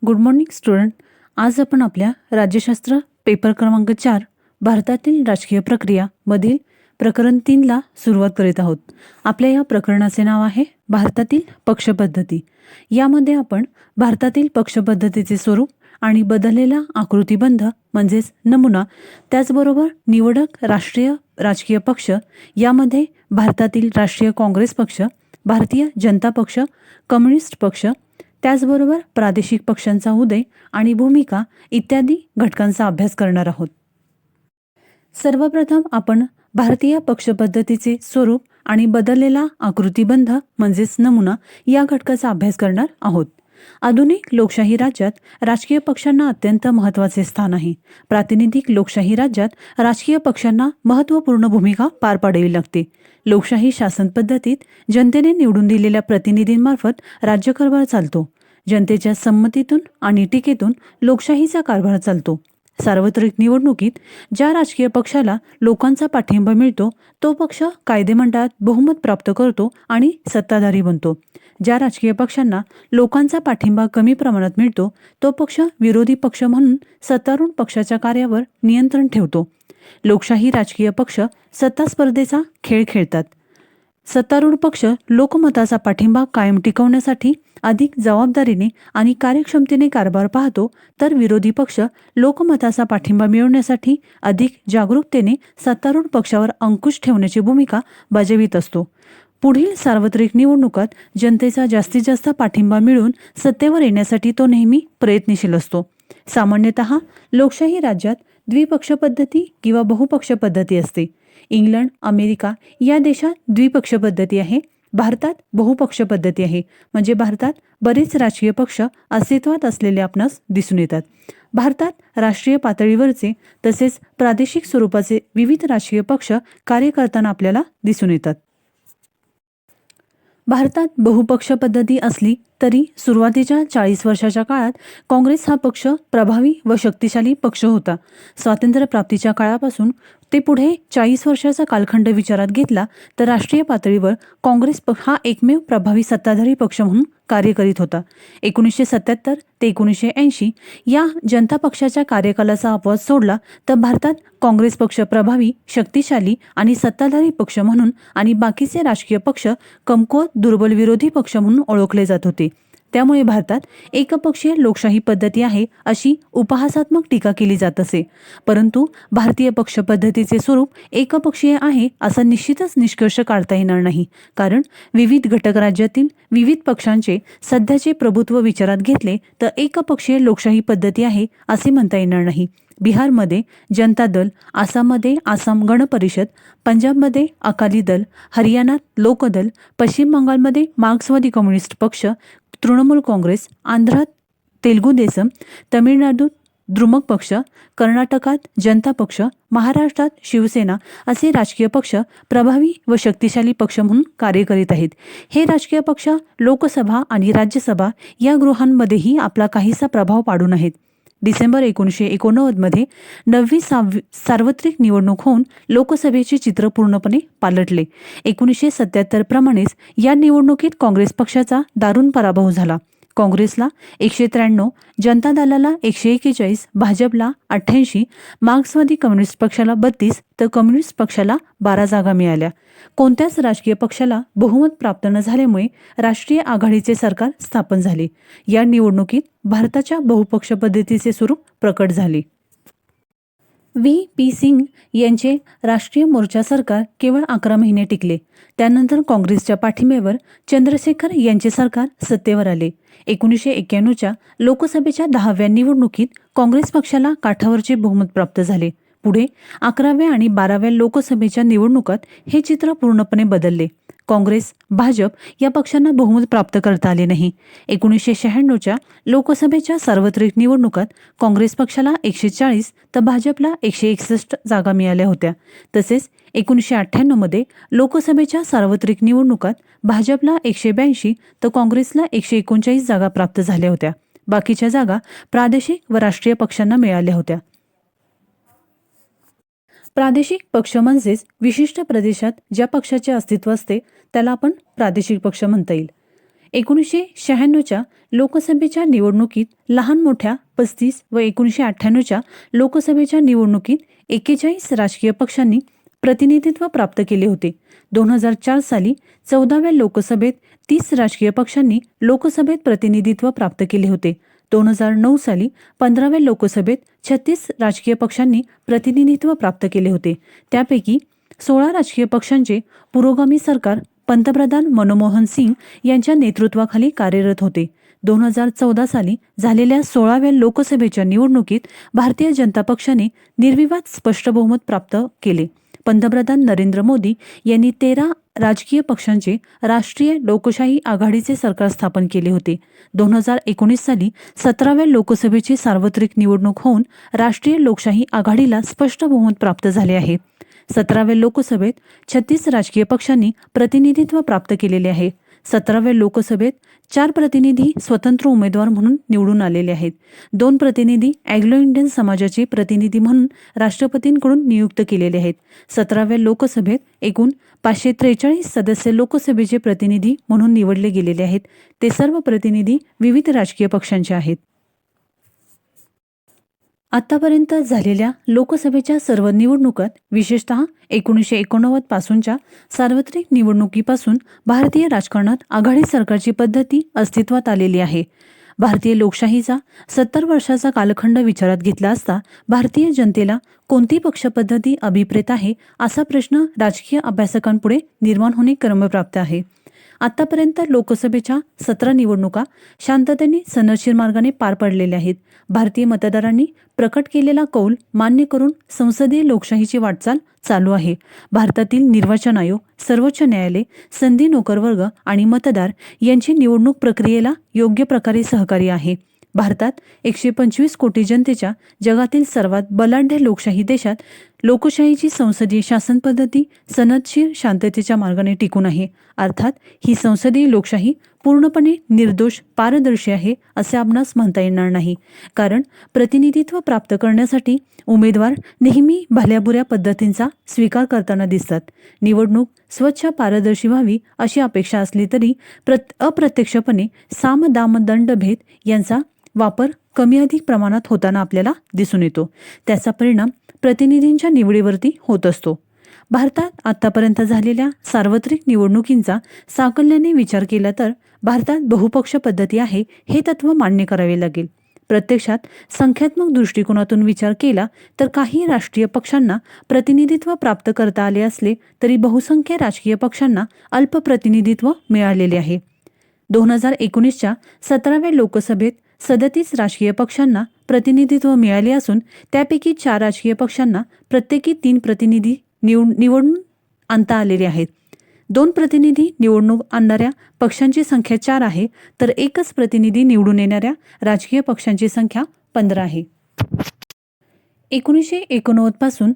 Good morning student. आज आपण आपल्या राज्यशास्त्र पेपर क्रमांक 4 भारतातील राजकीय प्रक्रिया मधील प्रकरण 3 ला सुरुवात करीत आहोत. आपल्या या प्रकरणाचे नाव आहे भारतातील पक्षपद्धती. यामध्ये आपण भारतातील पक्षपद्धतीचे स्वरूप आणि बदललेला आकृतिबंध म्हणजेच नमुना, त्याचबरोबर निवडक राष्ट्रीय राजकीय पक्ष, यामध्ये भारतातील राष्ट्रीय काँग्रेस पक्ष, भारतीय जनता पक्ष, कम्युनिस्ट पक्ष, त्याचबरोबर प्रादेशिक पक्षांचा उदय आणि भूमिका इत्यादी घटकांचा अभ्यास करणार आहोत. सर्वप्रथम आपण भारतीय पक्षपद्धतीचे स्वरूप आणि बदललेला आकृतिबंध म्हणजेच नमुना या घटकाचा अभ्यास करणार आहोत. आधुनिक लोकशाही राज्यात राजकीय पक्षांना अत्यंत महत्त्वाचे स्थान आहे. प्रातिनिधिक लोकशाही राज्यात राजकीय पक्षांना महत्त्वपूर्ण भूमिका पार पाडावी लागते. लोकशाही शासन पद्धतीत जनतेने निवडून दिलेल्या प्रतिनिधींमार्फत राज्यकारभार चालतो. जनतेच्या संमतीतून आणि टीकेतून लोकशाहीचा कारभार चालतो. सार्वत्रिक निवडणुकीत ज्या राजकीय पक्षाला लोकांचा पाठिंबा मिळतो तो पक्ष कायदेमंडळात बहुमत प्राप्त करतो आणि सत्ताधारी बनतो. ज्या राजकीय पक्षांना लोकांचा पाठिंबा कमी प्रमाणात मिळतो तो पक्ष विरोधी पक्ष म्हणून सत्तारूढ पक्षाच्या कार्यावर नियंत्रण ठेवतो. लोकशाही राजकीय पक्ष सत्ता स्पर्धेचा खेळ खेळतात. सत्तारूढ पक्ष लोकमताचा पाठिंबा कायम टिकवण्यासाठी अधिक जबाबदारीने आणि कार्यक्षमतेने कारभार पाहतो, तर विरोधी पक्ष लोकमताचा पाठिंबा मिळवण्यासाठी अधिक जागरूकतेने सत्तारूढ पक्षावर अंकुश ठेवण्याची भूमिका बजावित असतो. पुढील सार्वत्रिक निवडणुकात जनतेचा जास्तीत जास्त पाठिंबा मिळवून सत्तेवर येण्यासाठी तो नेहमी प्रयत्नशील असतो. सामान्यतः लोकशाही राज्यात द्विपक्ष पद्धती किंवा बहुपक्ष पद्धती असते. इंग्लंड, अमेरिका या देशात द्विपक्ष पद्धती आहे. भारतात बहुपक्ष पद्धती आहे. म्हणजे भारतात बरेच राजकीय पक्ष अस्तित्वात असलेले आपणास दिसून येतात. भारतात राष्ट्रीय पातळीवरचे तसेच प्रादेशिक स्वरूपाचे विविध राजकीय पक्ष कार्य करताना आपल्याला दिसून येतात. भारतात बहुपक्ष पद्धती असली तरी सुरुवातीच्या 40 वर्षाच्या काळात काँग्रेस हा पक्ष प्रभावी व शक्तिशाली पक्ष होता. स्वातंत्र्यप्राप्तीच्या काळापासून ते पुढे 40 वर्षाचा कालखंड विचारात घेतला तर राष्ट्रीय पातळीवर काँग्रेस हा एकमेव प्रभावी सत्ताधारी पक्ष म्हणून कार्य करीत होता. 1977 ते 1980 या जनता पक्षाच्या कार्यकालाचा अपवाद सोडला तर भारतात काँग्रेस पक्ष प्रभावी, शक्तिशाली आणि सत्ताधारी पक्ष म्हणून आणि बाकीचे राजकीय पक्ष कमकुवत, दुर्बल विरोधी पक्ष म्हणून ओळखले जात होते. त्यामुळे भारतात एकपक्षीय लोकशाही पद्धती आहे अशी उपहासात्मक टीका केली जात असे. परंतु भारतीय पक्ष पद्धतीचे स्वरूप एकपक्षीय आहे असा निश्चितच निष्कर्ष काढता येणार नाही, कारण विविध घटक राज्यातील विविध पक्षांचे सध्याचे प्रभुत्व विचारात घेतले तर एकपक्षीय लोकशाही पद्धती आहे असे म्हणता येणार नाही. बिहारमध्ये जनता दल, आसाममध्ये आसाम गण परिषद, पंजाबमध्ये अकाली दल, हरियाणात लोकदल, पश्चिम बंगालमध्ये मार्क्सवादी कम्युनिस्ट पक्ष, तृणमूल काँग्रेस, आंध्रात तेलुगू देसम, तमिळनाडूत द्रुमक पक्ष, कर्नाटकात जनता पक्ष, महाराष्ट्रात शिवसेना असे राजकीय पक्ष प्रभावी व शक्तिशाली पक्ष म्हणून कार्य करीत आहेत. हे राजकीय पक्ष लोकसभा आणि राज्यसभा या गृहांमध्येही आपला काहीसा प्रभाव पाडून आहेत. डिसेंबर 1989 मध्ये 9वी सार्वत्रिक निवडणूक होऊन लोकसभेचे चित्र पूर्णपणे पालटले. 1977 प्रमाणेच या निवडणुकीत काँग्रेस पक्षाचा दारुण पराभव झाला. काँग्रेसला 193, जनता दलाला 141, भाजपला 88, मार्क्सवादी कम्युनिस्ट पक्षाला 32 तर कम्युनिस्ट पक्षाला 12 जागा मिळाल्या. कोणत्याच राजकीय पक्षाला बहुमत प्राप्त न झाल्यामुळे राष्ट्रीय आघाडीचे सरकार स्थापन झाले. या निवडणुकीत भारताच्या बहुपक्ष पद्धतीचे स्वरूप प्रकट झाले. व्ही. सिंग यांचे राष्ट्रीय मोर्चा सरकार केवळ 11 महिने टिकले. त्यानंतर काँग्रेसच्या पाठिंब्यावर चंद्रशेखर यांचे सरकार सत्तेवर आले. 1991च्या लोकसभेच्या 10व्या निवडणुकीत काँग्रेस पक्षाला काठावरचे बहुमत प्राप्त झाले. पुढे 11व्या आणि 12व्या लोकसभेच्या निवडणुकात हे चित्र पूर्णपणे बदलले. काँग्रेस, भाजप या पक्षांना बहुमत प्राप्त करता आले नाही. 1996च्या लोकसभेच्या सार्वत्रिक निवडणुकात काँग्रेस पक्षाला 140 तर भाजपला 161 जागा मिळाल्या होत्या. तसेच 1998मध्ये लोकसभेच्या सार्वत्रिक निवडणुकात भाजपला 182 तर काँग्रेसला 139 जागा प्राप्त झाल्या होत्या. बाकीच्या जागा प्रादेशिक व राष्ट्रीय पक्षांना मिळाल्या होत्या. प्रादेशिक पक्ष म्हणजेच विशिष्ट प्रदेशात ज्या पक्षाचे अस्तित्व असते त्याला आपण प्रादेशिक पक्ष म्हणता येईल. 1996च्या लोकसभेच्या निवडणुकीत लहान मोठ्या 35 व 1998च्या लोकसभेच्या निवडणुकीत 41 राजकीय पक्षांनी प्रतिनिधित्व प्राप्त केले होते. 2004 साली 14व्या लोकसभेत 30 राजकीय पक्षांनी लोकसभेत प्रतिनिधित्व प्राप्त केले होते. 2009 साली 15व्या लोकसभेत 36 राजकीय पक्षांनी प्रतिनिधित्व प्राप्त केले होते. त्यापैकी 16 राजकीय पक्षांचे पुरोगामी सरकार पंतप्रधान मनमोहन सिंग यांच्या नेतृत्वाखाली कार्यरत होते. 2014 साली झालेल्या 16व्या लोकसभेच्या निवडणुकीत भारतीय जनता पक्षाने निर्विवाद स्पष्ट बहुमत प्राप्त केले. पंतप्रधान नरेंद्र मोदी यांनी 13 राजकीय पक्षांचे राष्ट्रीय लोकशाही आघाडीचे सरकार स्थापन केले होते. 2019 साली 17व्या लोकसभेची सार्वत्रिक निवडणूक होऊन राष्ट्रीय लोकशाही आघाडीला स्पष्ट बहुमत प्राप्त झाले आहे. 17व्या लोकसभेत 36 राजकीय पक्षांनी प्रतिनिधित्व प्राप्त केलेले आहे. 17व्या लोकसभेत 4 प्रतिनिधी स्वतंत्र उमेदवार म्हणून निवडून आलेले आहेत. 2 प्रतिनिधी अँग्लो इंडियन समाजाचे प्रतिनिधी म्हणून राष्ट्रपतींकडून नियुक्त केलेले आहेत. 17व्या लोकसभेत एकूण 543 सदस्य लोकसभेचे प्रतिनिधी म्हणून निवडले गेलेले आहेत. ते सर्व प्रतिनिधी विविध राजकीय पक्षांचे आहेत. आतापर्यंत झालेल्या लोकसभेच्या सर्व निवडणुकात विशेषतः 1989 पासूनच्या सार्वत्रिक निवडणुकीपासून भारतीय राजकारणात आघाडी सरकारची पद्धती अस्तित्वात आलेली आहे. भारतीय लोकशाहीचा 70 वर्षाचा कालखंड विचारात घेतला असता भारतीय जनतेला कोणती पक्षपद्धती अभिप्रेत आहे असा प्रश्न राजकीय अभ्यासकांपुढे निर्माण होणे क्रमप्राप्त आहे. आतापर्यंत लोकसभेच्या 17 निवडणुका शांततेने सनदशीर मार्गाने पार पडलेल्या आहेत. भारतीय मतदारांनी प्रकट केलेला कौल मान्य करून संसदीय लोकशाहीची वाटचाल चालू आहे. भारतातील निर्वाचन आयोग, सर्वोच्च न्यायालय, संधी नोकरवर्ग आणि मतदार यांची निवडणूक प्रक्रियेला योग्य प्रकारे सहकार्य आहे. भारतात 125 कोटी जनतेच्या जगातील सर्वात बलाढ्य लोकशाही देशात लोकशाहीची संसदीय शासन पद्धती सनदशीर शांततेच्या मार्गाने टिकून आहे. अर्थात ही संसदीय लोकशाही पूर्णपणे निर्दोष, पारदर्शी आहे असे आपणास म्हणता येणार नाही. कारण प्रतिनिधित्व प्राप्त करण्यासाठी उमेदवार नेहमी भल्याबुऱ्या पद्धतींचा स्वीकार करताना दिसतात. निवडणूक स्वच्छ, पारदर्शी व्हावी अशी अपेक्षा असली तरी अप्रत्यक्षपणे साम, दाम, दंड, भेद यांचा वापर कमी अधिक प्रमाणात होताना आपल्याला दिसून येतो. त्याचा परिणाम प्रतिनिधींच्या निवडीवरती होत असतो. भारतात आतापर्यंत झालेल्या सार्वत्रिक निवडणुकींचा साकल्याने विचार केला तर भारतात बहुपक्ष पद्धती आहे हे तत्व मान्य करावे लागेल. प्रत्यक्षात संख्यात्मक दृष्टिकोनातून विचार केला तर काही राष्ट्रीय पक्षांना प्रतिनिधित्व प्राप्त करता आले असले तरी बहुसंख्य राजकीय पक्षांना अल्प प्रतिनिधित्व मिळालेले आहे. 2019च्या 17व्या लोकसभेत 37 राजकीय पक्षांना प्रतिनिधित्व मिळाले असून त्यापैकी 4 राजकीय पक्षांना प्रत्येकी 3 प्रतिनिधी निवडून आणता आलेले आहेत. 2 प्रतिनिधी निवडणूक आणणाऱ्या पक्षांची संख्या 4 आहे तर एकच प्रतिनिधी निवडून येणाऱ्या राजकीय पक्षांची संख्या 15 आहे. 1989 पासून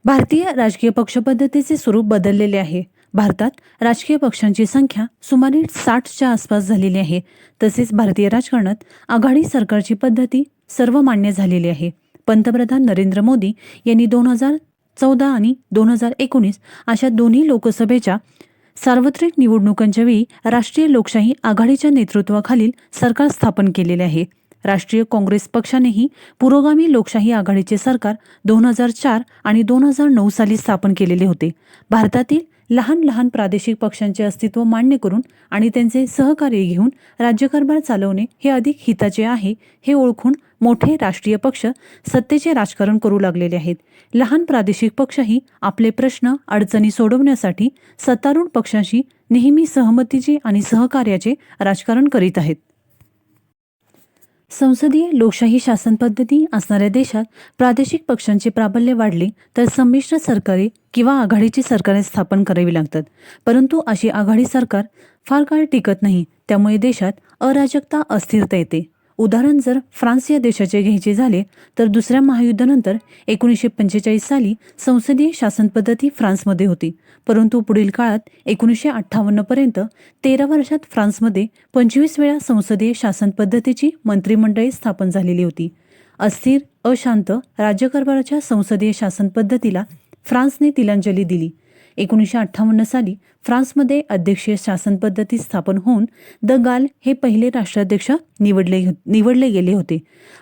भारतीय राजकीय पक्षपद्धतीचे स्वरूप बदललेले आहे. भारतात राजकीय पक्षांची संख्या सुमारे 60च्या आसपास झालेली आहे. तसेच भारतीय राजकारणात आघाडी सरकारची पद्धती सर्वमान्य झालेली आहे. पंतप्रधान नरेंद्र मोदी यांनी 2014 आणि 2019 अशा दोन्ही लोकसभेच्या सार्वत्रिक निवडणुकांच्या वेळी राष्ट्रीय लोकशाही आघाडीच्या नेतृत्वाखालील सरकार स्थापन केलेले आहे. राष्ट्रीय काँग्रेस पक्षानेही पुरोगामी लोकशाही आघाडीचे सरकार 2004 आणि 2009 साली स्थापन केलेले होते. भारतातील लहान लहान प्रादेशिक पक्षांचे अस्तित्व मान्य करून आणि त्यांचे सहकार्य घेऊन राज्यकारभार चालवणे हे अधिक हिताचे आहे हे ओळखून मोठे राष्ट्रीय पक्ष सत्तेचे राजकारण करू लागलेले आहेत. लहान प्रादेशिक पक्षही आपले प्रश्न अडचणी सोडवण्यासाठी सत्तारूढ पक्षांशी नेहमी सहमतीचे आणि सहकार्याचे राजकारण करीत आहेत. संसदीय लोकशाही शासन पद्धती असणाऱ्या देशात प्रादेशिक पक्षांचे प्राबल्य वाढले तर संमिश्र सरकारे किंवा आघाडीची सरकारे स्थापन करावी लागतात. परंतु अशी आघाडी सरकार फार काळ टिकत नाही. त्यामुळे देशात अराजकता, अस्थिरता येते. उदाहरण जर फ्रान्स या देशाचे घ्यायचे झाले तर दुसऱ्या महायुद्धानंतर 1945 साली संसदीय शासन पद्धती फ्रान्समध्ये होती. परंतु पुढील काळात 1958 पर्यंत 13 वर्षात फ्रान्समध्ये 25 वेळा संसदीय शासन पद्धतीची मंत्रिमंडळे स्थापन झालेली होती. अस्थिर, अशांत राज्यकारभाराच्या संसदीय शासन पद्धतीला फ्रान्सने तिलांजली दिली. 1958 साली फ्रान्समध्ये अध्यक्षीय शासन पद्धती स्थापन होऊन द गाल हे पहिले राष्ट्राध्यक्ष निवडले गेले होते.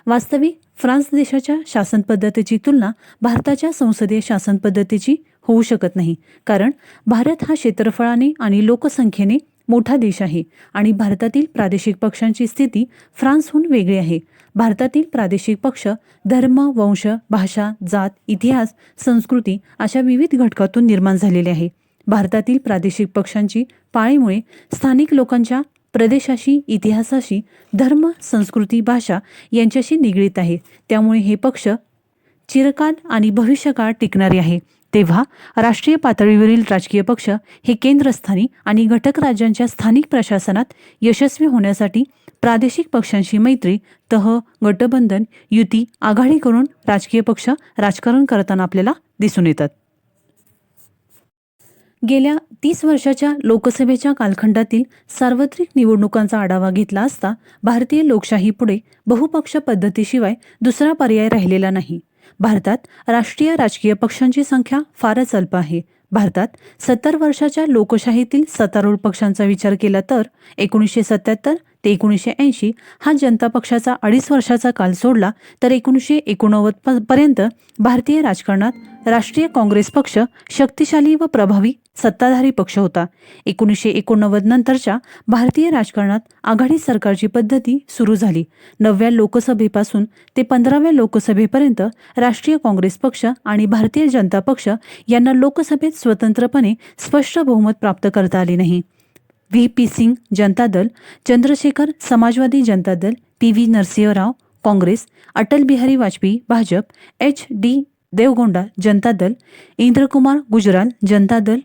वास्तविक फ्रान्स देशाच्या शासन पद्धतीची तुलना भारताच्या संसदीय शासन पद्धतीची होऊ शकत नाही, कारण भारत हा क्षेत्रफळाने आणि लोकसंख्येने मोठा देश आहे आणि भारतातील प्रादेशिक पक्षांची स्थिती फ्रान्सहून वेगळी आहे. भारतातील प्रादेशिक पक्ष धर्म, वंश, भाषा, जात, इतिहास, संस्कृती अशा विविध घटकातून निर्माण झालेले आहे. भारतातील प्रादेशिक पक्षांची पाळीमुळे स्थानिक लोकांच्या प्रदेशाशी, इतिहासाशी, धर्म, संस्कृती, भाषा यांच्याशी निगडीत आहे. त्यामुळे हे पक्ष चिरकाल आणि भविष्यकाळ टिकणारे आहे. तेव्हा राष्ट्रीय पातळीवरील राजकीय पक्ष हे केंद्रस्थानी आणि घटक राज्यांच्या स्थानिक प्रशासनात यशस्वी होण्यासाठी प्रादेशिक पक्षांशी मैत्री, तह, गटबंधन, युती, आघाडी करून राजकीय पक्ष राजकारण करताना आपल्याला दिसून येतात. गेल्या 30 वर्षाच्या लोकसभेच्या कालखंडातील सार्वत्रिक निवडणुकांचा आढावा घेतला असता भारतीय लोकशाहीपुढे बहुपक्ष पद्धतीशिवाय दुसरा पर्याय राहिलेला नाही. भारतात राष्ट्रीय राजकीय पक्षांची संख्या फारच अल्प आहे. भारतात 70 वर्षाच्या लोकशाहीतील सत्तारूढ पक्षांचा विचार केला तर 1977 ते 1980 हा जनता पक्षाचा 2.5 वर्षाचा काल सोडला तर 1989 पर्यंत भारतीय राजकारणात राष्ट्रीय काँग्रेस पक्ष शक्तिशाली व प्रभावी सत्ताधारी पक्ष होता. 1989 नंतरच्या भारतीय राजकारणात आघाडी सरकारची पद्धती सुरू झाली. 9व्या लोकसभेपासून ते 15व्या लोकसभेपर्यंत राष्ट्रीय काँग्रेस पक्ष आणि भारतीय जनता पक्ष यांना लोकसभेत स्वतंत्रपणे स्पष्ट बहुमत प्राप्त करता आले नाही. व्ही.पी. सिंग जनता दल, चंद्रशेखर समाजवादी जनता दल, पी.व्ही. नरसिंहराव काँग्रेस, अटल बिहारी वाजपेयी भाजप, एच.डी. देवगौडा जनता दल, इंद्रकुमार गुजराल जनता दल,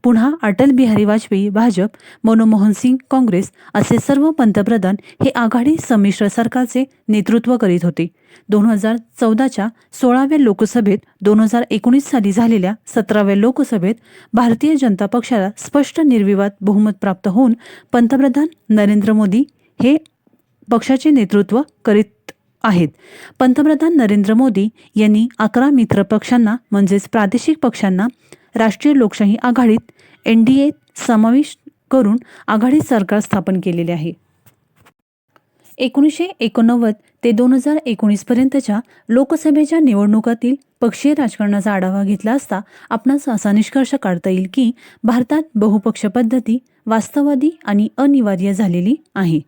पुन्हा अटल बिहारी वाजपेयी भाजप, मनमोहन सिंग काँग्रेस असे सर्व पंतप्रधान हे आघाडी संमिश्र सरकारचे नेतृत्व करीत होते. 2014च्या 16व्या लोकसभेत 2019 साली झालेल्या 17व्या लोकसभेत भारतीय जनता पक्षाला स्पष्ट निर्विवाद बहुमत प्राप्त होऊन पंतप्रधान नरेंद्र मोदी हे पक्षाचे नेतृत्व करीत आहेत. पंतप्रधान नरेंद्र मोदी यांनी 11 मित्र पक्षांना म्हणजेच प्रादेशिक पक्षांना राष्ट्रीय लोकशाही आघाडीत NDA समाविष्ट करून आघाडी सरकार स्थापन केलेले आहे. 1989 ते 2019 पर्यंतच्या लोकसभेच्या निवडणुकातील पक्षीय राजकारणाचा आढावा घेतला असता आपणास असा निष्कर्ष काढता येईल की भारतात बहुपक्ष पद्धती वास्तववादी आणि अनिवार्य झालेली आहे.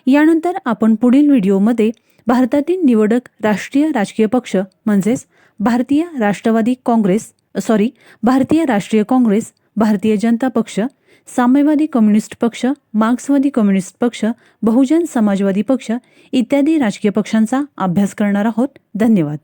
यानंतर आपण पुढील व्हिडिओमध्ये भारतातील निवडक राष्ट्रीय राजकीय पक्ष म्हणजेच भारतीय राष्ट्रीय काँग्रेस, भारतीय जनता पक्ष, साम्यवादी कम्युनिस्ट पक्ष, मार्क्सवादी कम्युनिस्ट पक्ष, बहुजन समाजवादी पक्ष इत्यादी राजकीय पक्षांचा अभ्यास करणार आहोत. धन्यवाद.